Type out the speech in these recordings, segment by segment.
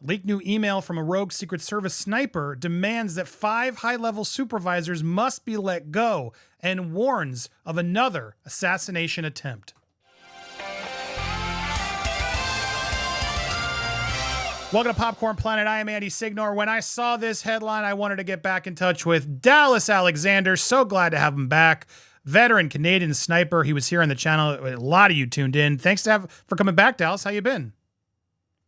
Leaked new email from a rogue Secret Service sniper demands that 5 high-level supervisors must be let go and warns of another assassination attempt. Welcome to Popcorn Planet. I am Andy Signore. When I saw this headline, I wanted to get back in touch with Dallas Alexander. So glad to have him back. Veteran Canadian sniper. He was here on the channel. A lot of you tuned in. Thanks for coming back, Dallas. How you been?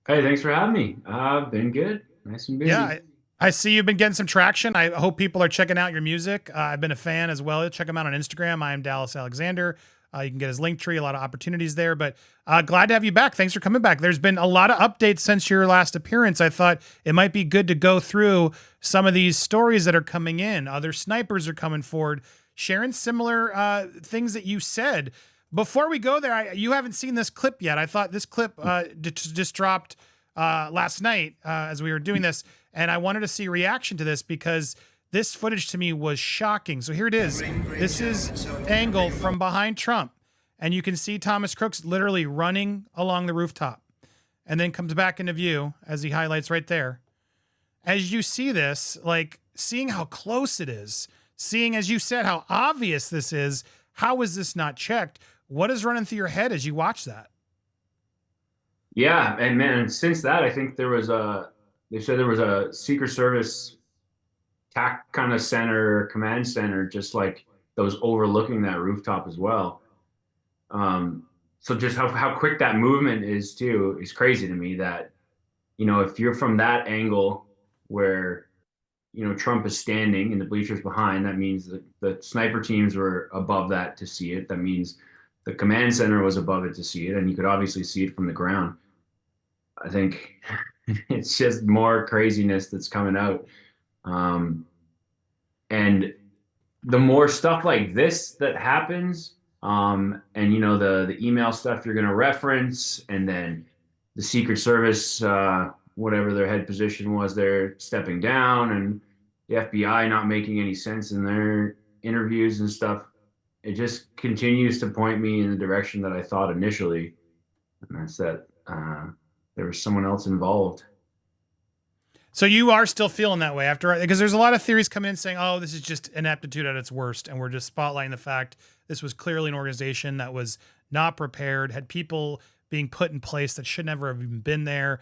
Hey, thanks for having me. I've been good. Nice and busy. Yeah, I see you've been getting some traction. I hope people are checking out your music. I've been a fan as well. Check him out on Instagram. I am Dallas Alexander. You can get his link tree, a lot of opportunities there, but glad to have you back. Thanks for coming back. There's been a lot of updates since your last appearance. I thought it might be good to go through some of these stories that are coming in. Other snipers are coming forward, sharing similar things that you said. Before we go there, you haven't seen this clip yet. I thought this clip just dropped last night as we were doing this, and I wanted to see a reaction to this because this footage to me was shocking. So here it is. This is angle from behind Trump, and you can see Thomas Crooks literally running along the rooftop, and then comes back into view as he highlights right there. As you see this, like seeing how close it is, seeing, as you said, how obvious this is, how is this not checked? What is running through your head as you watch that? Yeah, and man, since that, I think they said there was a Secret Service TAC kind of center, command center, just like that was overlooking that rooftop as well. So just how quick that movement is too is crazy to me that, if you're from that angle where, Trump is standing in the bleachers behind, that means that the sniper teams were above that to see it. That means the command center was above it to see it, and you could obviously see it from the ground. I think it's just more craziness that's coming out. And the more stuff like this that happens, and the email stuff you're going to reference, and then the Secret Service, whatever their head position was, they're stepping down, and the FBI not making any sense in their interviews and stuff. It just continues to point me in the direction that I thought initially, and that's that there was someone else involved. So you are still feeling that way after, because there's a lot of theories coming in saying, oh, this is just ineptitude at its worst, and we're just spotlighting the fact this was clearly an organization that was not prepared, had people being put in place that should never have even been there,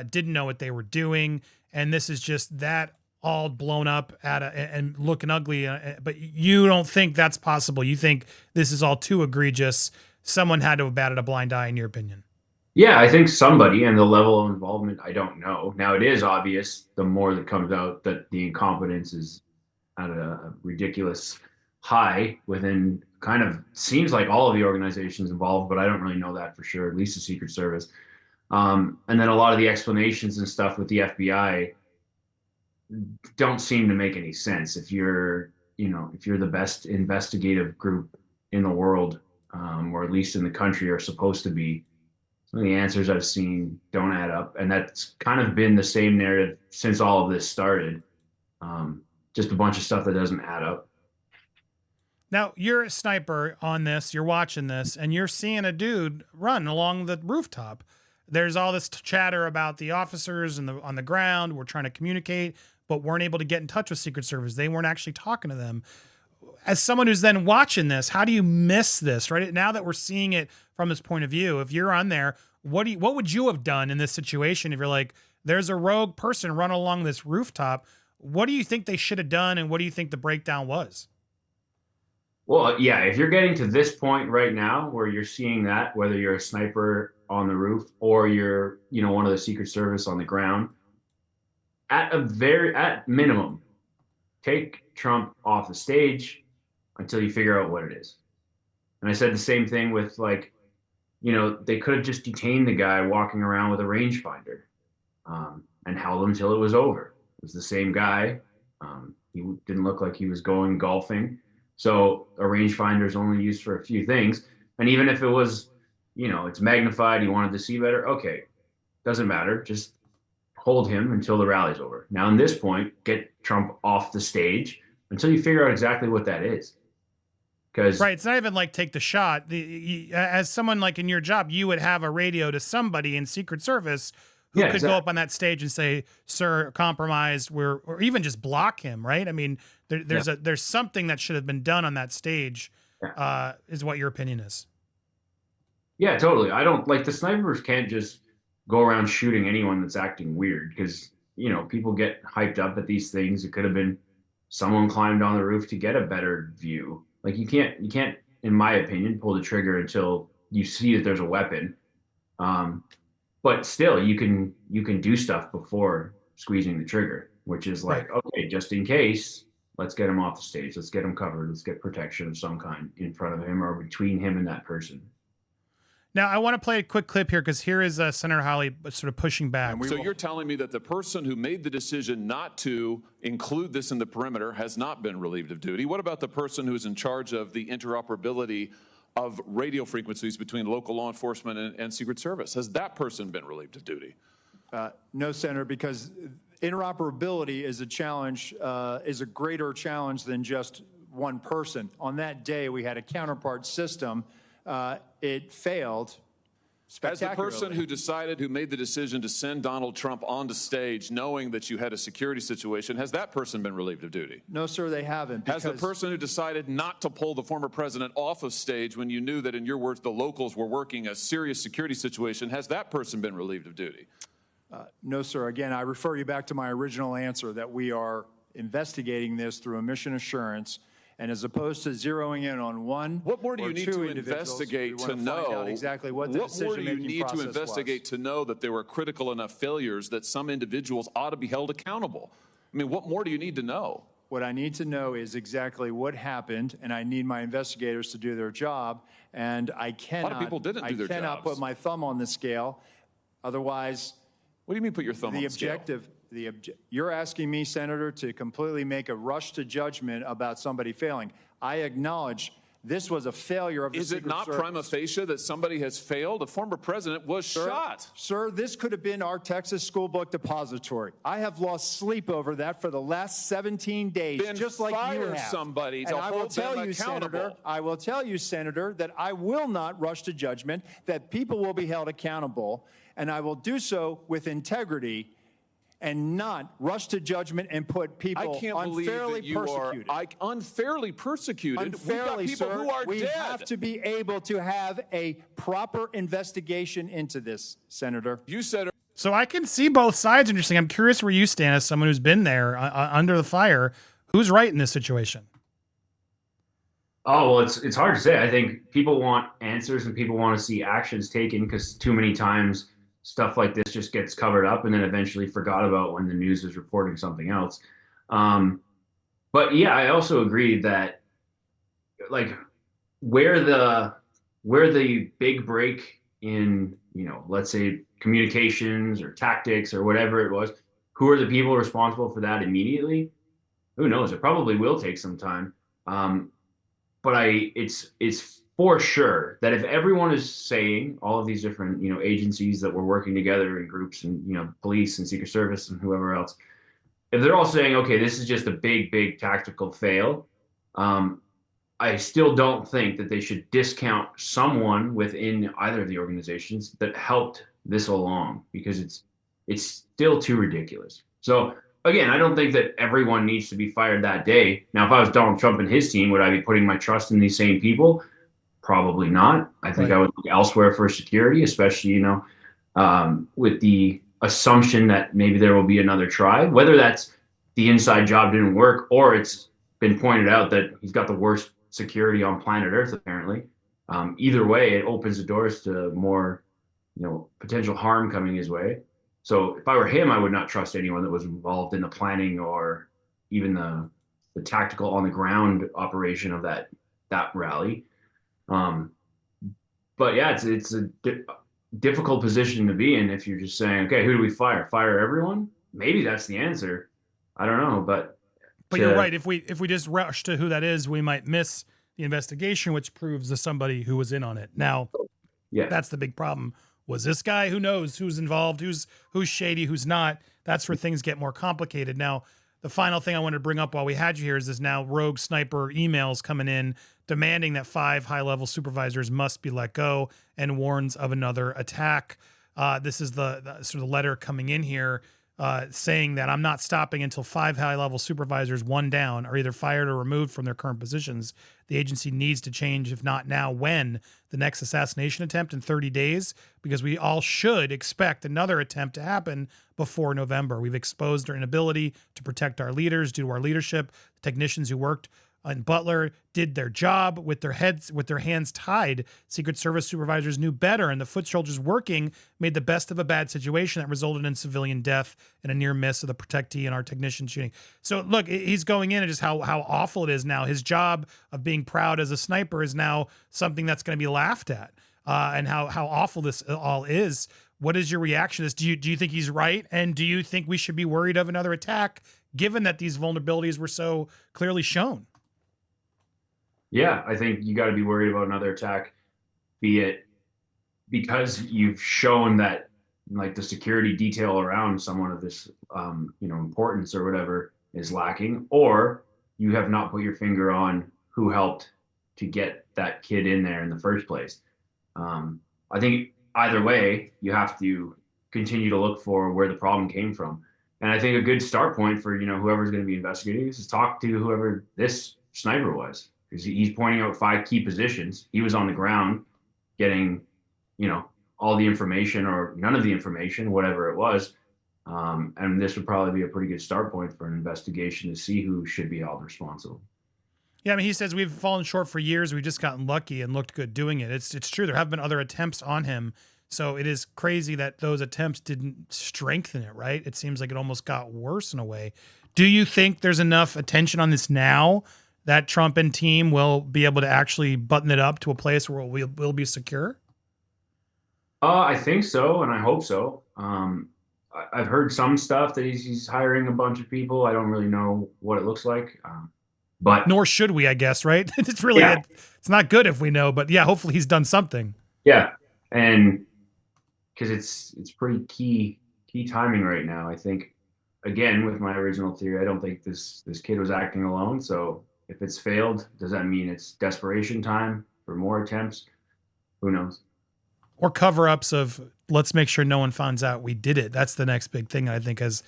didn't know what they were doing, and this is just that all blown up and looking ugly. But you don't think that's possible. You think this is all too egregious. Someone had to have batted a blind eye, in your opinion. Yeah, I think somebody, and the level of involvement, I don't know. Now, it is obvious the more that comes out that the incompetence is at a ridiculous high within kind of seems like all of the organizations involved, but I don't really know that for sure, at least the Secret Service. And then a lot of the explanations and stuff with the FBI don't seem to make any sense. If you're the best investigative group in the world, or at least in the country, are supposed to be, some of the answers I've seen don't add up. And that's kind of been the same narrative since all of this started. Just a bunch of stuff that doesn't add up. Now, you're a sniper on this, you're watching this, and you're seeing a dude run along the rooftop. There's all this chatter about the officers on the ground. We're trying to communicate, but weren't able to get in touch with Secret Service. They weren't actually talking to them. As someone who's then watching this, how do you miss this, right? Now that we're seeing it from this point of view, if you're on there, what would you have done in this situation? If you're like, there's a rogue person running along this rooftop, what do you think they should have done? And what do you think the breakdown was? Well, yeah, if you're getting to this point right now where you're seeing that, whether you're a sniper on the roof or you're, one of the Secret Service on the ground, at minimum, take Trump off the stage until you figure out what it is. And I said the same thing with they could have just detained the guy walking around with a rangefinder, and held him until it was over. It was the same guy. He didn't look like he was going golfing. So a rangefinder is only used for a few things. And even if it was, it's magnified, you wanted to see better, okay, doesn't matter. Just hold him until the rally's over. Now, in this point, get Trump off the stage until you figure out exactly what that is. Because right, it's not even like take the shot. As someone like in your job, you would have a radio to somebody in Secret Service who Yeah, could go exactly. up on that stage and say, "Sir, compromised," or even just block him, right? I mean, Yeah, there's something that should have been done on that stage, yeah. is what your opinion is. Yeah, totally. I don't like the snipers can't just go around shooting anyone that's acting weird because, people get hyped up at these things. It could have been someone climbed on the roof to get a better view. Like you can't, in my opinion, pull the trigger until you see that there's a weapon. Um, but still, you can do stuff before squeezing the trigger, which is Right. like, okay, just in case, let's get him off the stage. Let's get him covered. Let's get protection of some kind in front of him or between him and that person. Now, I want to play a quick clip here because here is Senator Hawley sort of pushing back. So you're telling me that the person who made the decision not to include this in the perimeter has not been relieved of duty? What about the person who's in charge of the interoperability of radio frequencies between local law enforcement and Secret Service? Has that person been relieved of duty? No, Senator, because interoperability is a challenge, is a greater challenge than just one person. On that day, we had a counterpart system. It failed As the spectacularly. person who made the decision to send Donald Trump onto stage knowing that you had a security situation, has that person been relieved of duty? No, sir, they haven't. Has the person who decided not to pull the former president off of stage when you knew that, in your words, the locals were working a serious security situation, has that person been relieved of duty? No, sir. Again, I refer you back to my original answer that we are investigating this through a mission assurance. And as opposed to zeroing in on one, what more do or you need two to individuals, investigate we to want to find know out exactly what the what more do you decision-making need to process investigate was. to know that there were critical enough failures that some individuals ought to be held accountable? I mean, what more do you need to know? What I need to know is exactly what happened, and I need my investigators to do their job. And I cannot, people didn't do their I cannot jobs. put my thumb on the scale. Otherwise, What do you mean put your thumb on the the scale? objective, you're asking me, Senator, to completely make a rush to judgment about somebody failing. I acknowledge this was a failure of the Is it Secret not Service. prima facie that somebody has failed? A former president was shot. Sir, this could have been our Texas school book depository. I have lost sleep over that for the last 17 days, Then just like you fire have. somebody to And I will hold them tell you, Senator, accountable. I will tell you, Senator, that I will not rush to judgment, that people will be held accountable, and I will do so with integrity and not rush to judgment and put people I can't believe unfairly that you persecuted. are unfairly persecuted. Unfairly, We've got people sir, who are we dead. have to be able to have a proper investigation into this, Senator. You said So I can see both sides. Interesting. I'm curious where you stand as someone who's been there under the fire. Who's right in this situation? Oh, well, it's hard to say. I think people want answers and people want to see actions taken because too many times stuff like this just gets covered up and then eventually forgot about when the news is reporting something else. But yeah, I also agree that like where the big break in, let's say communications or tactics or whatever it was, who are the people responsible for that immediately? Who knows? It probably will take some time. But it's for sure that if everyone is saying, all of these different agencies that were working together in groups and police and Secret Service and whoever else, if they're all saying, okay, this is just a big tactical fail, I still don't think that they should discount someone within either of the organizations that helped this along because it's still too ridiculous. So again, I don't think that everyone needs to be fired that day. Now, if I was Donald Trump and his team, would I be putting my trust in these same people? Probably not. I think Right. I would look elsewhere for security, especially, with the assumption that maybe there will be another try, whether that's the inside job didn't work or it's been pointed out that he's got the worst security on planet Earth, apparently. Either way, it opens the doors to more, potential harm coming his way. So if I were him, I would not trust anyone that was involved in the planning or even the tactical on the ground operation of that rally. But yeah, it's a difficult position to be in if you're just saying, okay, who do we fire? Fire everyone? Maybe that's the answer. I don't know, but you're right. If we just rush to who that is, we might miss the investigation, which proves there's somebody who was in on it. Now, yeah, that's the big problem. Was this guy? Who knows who's involved? Who's shady? Who's not? That's where things get more complicated. Now, the final thing I wanted to bring up while we had you here is this now rogue sniper emails coming in demanding that 5 high-level supervisors must be let go and warns of another attack. This is the sort of letter coming in here saying that I'm not stopping until 5 high-level supervisors, 1 down, are either fired or removed from their current positions. The agency needs to change, if not now, when? The next assassination attempt in 30 days? Because we all should expect another attempt to happen before November. We've exposed our inability to protect our leaders due to our leadership. Technicians who worked in Butler did their job with their hands tied. Secret Service supervisors knew better, and the foot soldiers working made the best of a bad situation that resulted in civilian death and a near miss of the protectee and our technician shooting. So look, he's going in and just how awful it is now. His job of being proud as a sniper is now something that's going to be laughed at, and how awful this all is. What is your reaction to this? Do you think he's right? And do you think we should be worried of another attack given that these vulnerabilities were so clearly shown? Yeah, I think you got to be worried about another attack, be it because you've shown that like the security detail around someone of this, importance or whatever is lacking, or you have not put your finger on who helped to get that kid in there in the first place. I think either way, you have to continue to look for where the problem came from. And I think a good start point for, whoever's going to be investigating this is talk to whoever this sniper was. Because he's pointing out 5 key positions. He was on the ground getting, all the information or none of the information, whatever it was. And this would probably be a pretty good start point for an investigation to see who should be held responsible. Yeah, I mean, he says we've fallen short for years. We've just gotten lucky and looked good doing it. It's true. There have been other attempts on him. So it is crazy that those attempts didn't strengthen it, right? It seems like it almost got worse in a way. Do you think there's enough attention on this now that Trump and team will be able to actually button it up to a place where we'll be secure? I think so, and I hope so. I've heard some stuff that he's hiring a bunch of people. I don't really know what it looks like, but nor should we, I guess, right? It's really it's not good if we know, but yeah, hopefully he's done something. Yeah, and because it's pretty key timing right now. I think again with my original theory, I don't think this kid was acting alone. So if it's failed, does that mean it's desperation time for more attempts? Who knows? Or cover-ups of let's make sure no one finds out we did it. That's the next big thing I think is,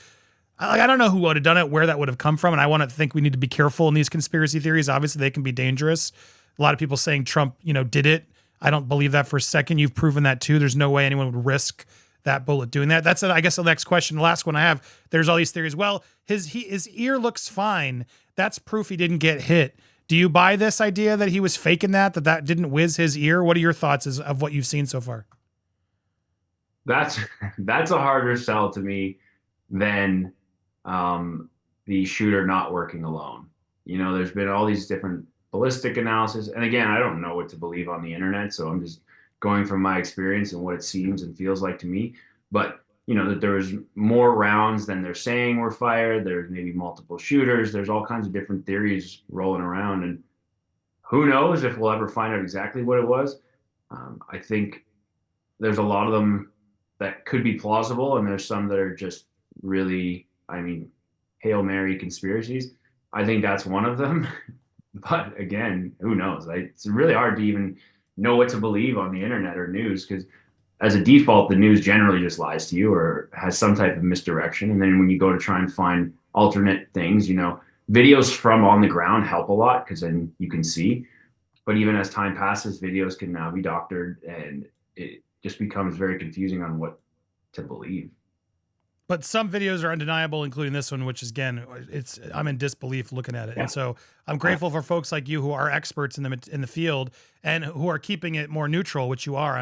I don't know who would have done it, where that would have come from. And I want to think we need to be careful in these conspiracy theories. Obviously they can be dangerous. A lot of people saying Trump, did it. I don't believe that for a second. You've proven that too. There's no way anyone would risk that bullet doing that. That's, I guess, the next question. The last one I have, there's all these theories. Well, his ear looks fine. That's proof he didn't get hit. Do you buy this idea that he was faking that didn't whiz his ear? What are your thoughts of what you've seen so far? That's a harder sell to me than the shooter not working alone. There's been all these different ballistic analysis. And again, I don't know what to believe on the internet. So I'm just going from my experience and what it seems and feels like to me. But that there was more rounds than they're saying were fired. There's maybe multiple shooters. There's all kinds of different theories rolling around. And who knows if we'll ever find out exactly what it was. I think there's a lot of them that could be plausible. And there's some that are just really, Hail Mary conspiracies. I think that's one of them. But again, who knows? It's really hard to even know what to believe on the internet or news because as a default, the news generally just lies to you or has some type of misdirection. And then when you go to try and find alternate things, videos from on the ground help a lot because then you can see. But even as time passes, videos can now be doctored and it just becomes very confusing on what to believe. But some videos are undeniable, including this one, which is, again, I'm in disbelief looking at it. Yeah. And so I'm grateful for folks like you who are experts in the field and who are keeping it more neutral, which you are.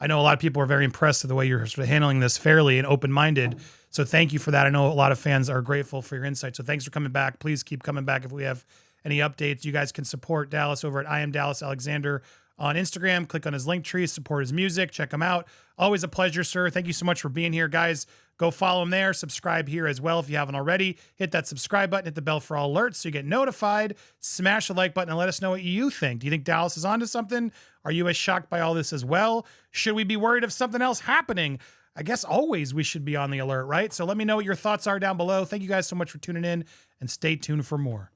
I know a lot of people are very impressed with the way you're sort of handling this fairly and open-minded. So thank you for that. I know a lot of fans are grateful for your insight. So thanks for coming back. Please keep coming back if we have any updates. You guys can support Dallas over at I Am Dallas Alexander on Instagram. Click on his link tree, support his music, check him out. Always a pleasure, sir. Thank you so much for being here, guys. Go follow him there. Subscribe here as well if you haven't already. Hit that subscribe button, hit the bell for all alerts so you get notified. Smash the like button and let us know what you think. Do you think Dallas is onto something? Are you as shocked by all this as well? Should we be worried of something else happening? I guess always we should be on the alert, right? So let me know what your thoughts are down below. Thank you guys so much for tuning in and stay tuned for more.